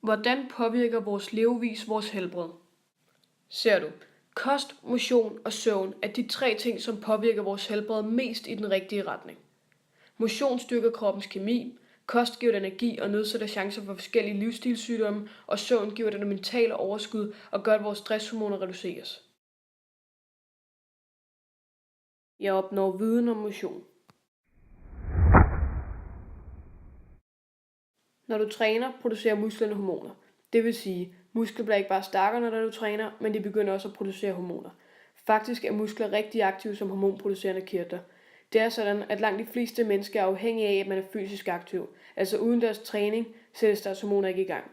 Hvordan påvirker vores levevis vores helbred? Ser du, kost, motion og søvn er de 3 ting, som påvirker vores helbred mest i den rigtige retning. Motion styrker kroppens kemi, kost giver dig energi og nedsætter chancer for forskellige livsstilssygdomme, og søvn giver dig det mentale overskud og gør, at vores stresshormoner reduceres. Jeg opnår viden om motion. Når du træner, producerer musklerne hormoner. Det vil sige, muskler bliver ikke bare stærkere, når du træner, men de begynder også at producere hormoner. Faktisk er muskler rigtig aktive som hormonproducerende kirtler. Det er sådan, at langt de fleste mennesker er afhængige af, at man er fysisk aktiv. Altså uden deres træning, sættes deres hormoner ikke i gang.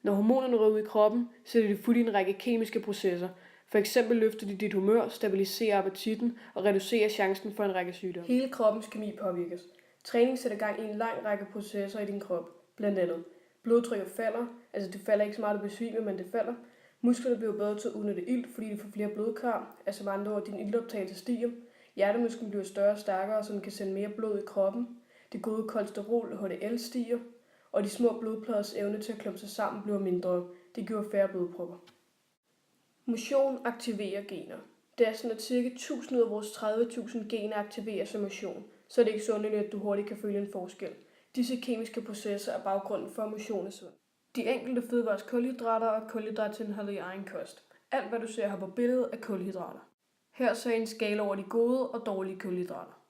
Når hormonerne rører ud i kroppen, sætter de fuld i en række kemiske processer. For eksempel løfter de dit humør, stabiliserer appetitten og reducerer chancen for en række sygdomme. Hele kroppens kemi påvirkes. Træning sætter gang i en lang række processer i din krop. Blandt andet blodtrykket falder, altså det falder ikke så meget, du besvimer, men det falder. Musklerne bliver bedre til at udnytte ilt, fordi de får flere blodkar, altså med andre ord, din iltoptagelse stiger. Hjertemusklen bliver større og stærkere, så den kan sende mere blod i kroppen. Det gode kolesterol, HDL, stiger, og de små blodpladers evne til at klumpe sig sammen bliver mindre. Det giver færre blodpropper. Motion aktiverer gener. Det er sådan, at ca. 1000 ud af vores 30.000 gener aktiveres af motion, så det er ikke så underligt, at du hurtigt kan føle en forskel. Disse kemiske processer er baggrunden for, at motion er sund. De enkelte fødevarers kulhydrater og kulhydratindholdet i egen kost. Alt hvad du ser her på billedet er kulhydrater. Her så er en skala over de gode og dårlige kulhydrater.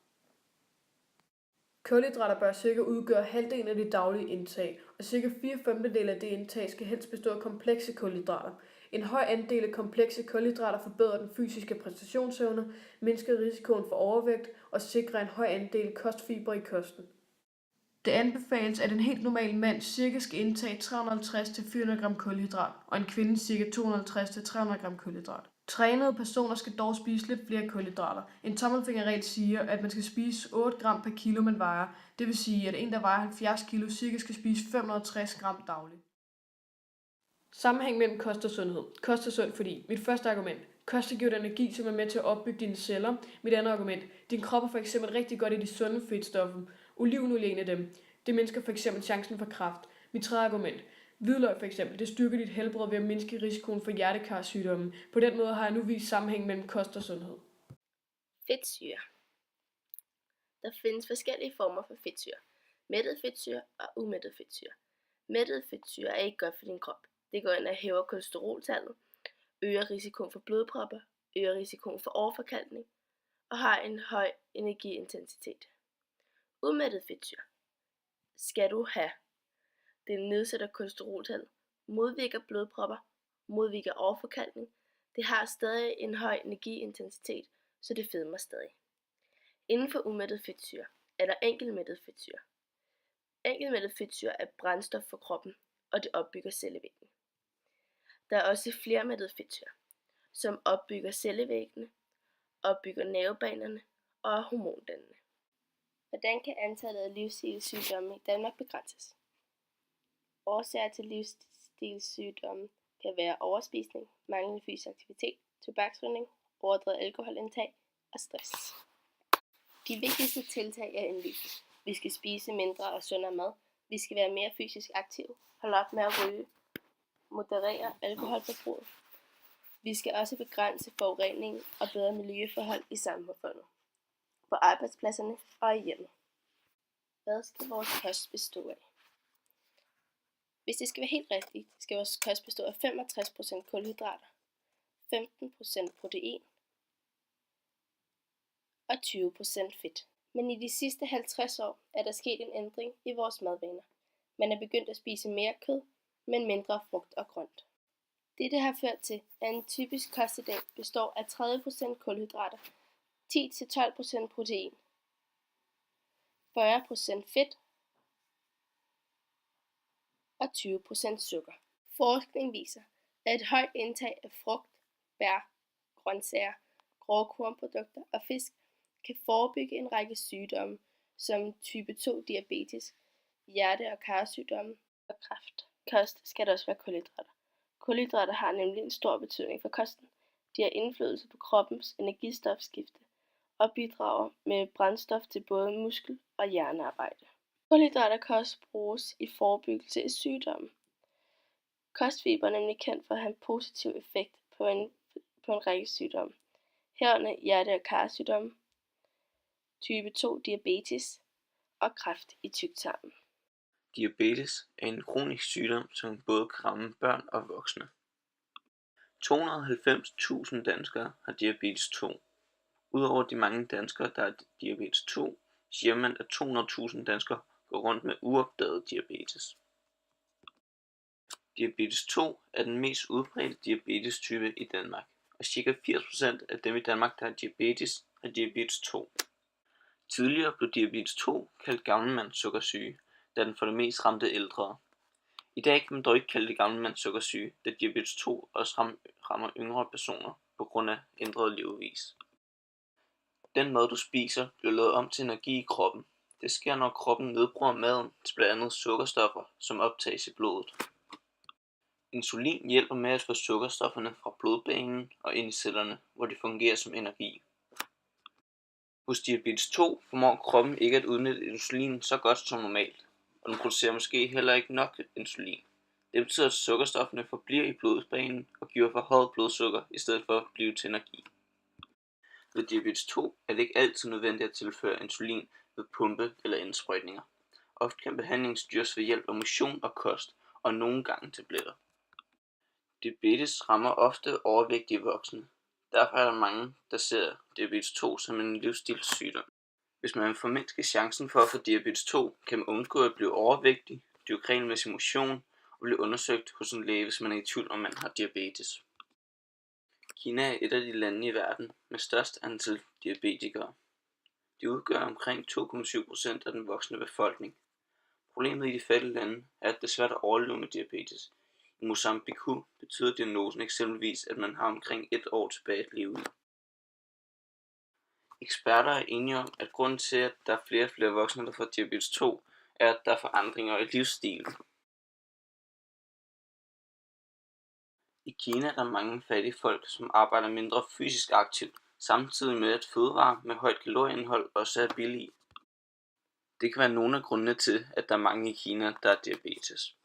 Kulhydrater bør cirka udgøre halvdelen af dit daglige indtag, og cirka 4/5 af det indtag skal helst bestå af komplekse kulhydrater. En høj andel af komplekse kulhydrater forbedrer den fysiske præstationsevne, mindsker risikoen for overvægt og sikrer en høj andel kostfibre i kosten. Det anbefales, at en helt normal mand cirka skal indtage 350-400 gram kulhydrat, og en kvinde cirka 250-300 gram kulhydrat. Trænede personer skal dog spise lidt flere kulhydrater. En tommelfingerregel siger, at man skal spise 8 gram per kilo, man vejer. Det vil sige, at en, der vejer 70 kilo, cirka skal spise 560 gram dagligt. Sammenhæng mellem kost og sundhed. Kost er sundt, fordi mit første argument. Kost giver dig energi, som er med til at opbygge dine celler. Mit andet argument. Din krop er for eksempel rigtig godt i de sunde fedtstoffer. Olivenolie er en af dem. Det mindsker for eksempel chancen for kræft. Mit tredje argument. Hvidløg for eksempel. Det styrker dit helbred ved at mindske risikoen for hjertekarsygdomme. På den måde har jeg nu vist sammenhæng mellem kost og sundhed. Fedtsyre. Der findes forskellige former for fedtsyre. Mættet fedtsyre og umættet fedtsyre. Mættet fedtsyre er ikke godt for din krop. Det går ind og hæver kolesteroltallet, øger risikoen for blodpropper, øger risikoen for overforkalkning og har en høj energiintensitet. Umættet fedtsyre skal du have. Det nedsætter kolesteroltallet, modvirker blodpropper, modvirker overforkalkning. Det har stadig en høj energiintensitet, så det fedmer stadig. Inden for umættet fedtsyre er der enkeltmættet fedtsyre. Enkeltmættet fedtsyre er brændstof for kroppen, og det opbygger cellevæggen. Der er også flermættet fedtsyre, som opbygger cellevæggene, opbygger nervebanerne og er hormondannende. Hvordan kan antallet af livsstilssygdomme i Danmark begrænses? Årsager til livsstilssygdomme kan være overspisning, manglende fysisk aktivitet, tobaksrygning, overdrevet alkoholindtag og stress. De vigtigste tiltag er indlysende. Vi skal spise mindre og sundere mad. Vi skal være mere fysisk aktive, holde op med at ryge, moderere alkoholforbruget. Vi skal også begrænse forurening og bedre miljøforhold i samfundet, på arbejdspladserne og i hjemmet. Hvad skal vores kost bestå af? Hvis det skal være helt rigtigt, skal vores kost bestå af 65% kulhydrater, 15% protein og 20% fedt. Men i de sidste 50 år er der sket en ændring i vores madvaner. Man er begyndt at spise mere kød, men mindre frugt og grønt. Dette har ført til, at en typisk kost i dag består af 30% kulhydrater, 10-12% protein, 40% fedt og 20% sukker. Forskning viser, at et højt indtag af frugt, bær, grøntsager, grove kornprodukter og fisk kan forebygge en række sygdomme som type 2 diabetes, hjerte- og karsygdomme og kræft. Kost skal der også være kulhydrater. Kulhydrater har nemlig en stor betydning for kosten. De har indflydelse på kroppens energistofskifte og bidrager med brændstof til både muskel- og hjernearbejde. Kulhydrater kan også bruges i forebyggelse af sygdomme. Kostfiber er nemlig kendt for at have en positiv effekt på en række sygdomme, herunder hjerte- og karsygdomme, type 2 diabetes og kræft i tyktarmen. Diabetes er en kronisk sygdom, som både kan ramme børn og voksne. 290.000 danskere har diabetes 2. Udover de mange danskere, der har diabetes 2, siger man, at 200.000 danskere går rundt med uopdaget diabetes. Diabetes 2 er den mest udbredte diabetestype i Danmark, og ca. 80% af dem i Danmark, der har diabetes, har diabetes 2. Tidligere blev diabetes 2 kaldt gammelmandssukkersyge, da den for det mest ramte ældre. I dag kan man dog ikke kalde det gammelmandssukkersyge, da diabetes 2 også rammer yngre personer på grund af ændret levevis. Den mad, du spiser, bliver lavet om til energi i kroppen. Det sker, når kroppen nedbryder maden til blandt andet sukkerstoffer, som optages i blodet. Insulin hjælper med at få sukkerstofferne fra blodbanen og ind i cellerne, hvor de fungerer som energi. Hos diabetes 2 formår kroppen ikke at udnytte insulin så godt som normalt, og den producerer måske heller ikke nok insulin. Det betyder, at sukkerstoffene forbliver i blodbanen og giver forhøjet blodsukker i stedet for at blive til energi. Ved diabetes 2 er det ikke altid nødvendigt at tilføre insulin ved pumpe eller indsprøjtninger. Ofte kan behandlingen styres ved hjælp af motion og kost, og nogle gange tabletter. Diabetes rammer ofte overvægtige voksne. Derfor er der mange, der ser diabetes 2 som en livsstilssygdom. Hvis man vil formindske chancen for at få diabetes 2, kan man undgå at blive overvægtig, dyrke regelmæssig motion og blive undersøgt hos en læge, hvis man er i tvivl om man har diabetes. Kina er et af de lande i verden med størst antal diabetikere. De udgør omkring 2,7% af den voksne befolkning. Problemet i de fattige lande er, at det er svært at overleve med diabetes. I Mozambique betyder diagnosen eksempelvis, at man har omkring 1 år tilbage at leve i. Eksperter er enige om, at grunden til, at der er flere og flere voksne, der får diabetes 2, er, at der er forandringer i livsstilen. I Kina er der mange fattige folk, som arbejder mindre fysisk aktivt, samtidig med at fødevarer med højt kalorieindhold også er billige. Det kan være nogle af grundene til, at der er mange i Kina, der har diabetes.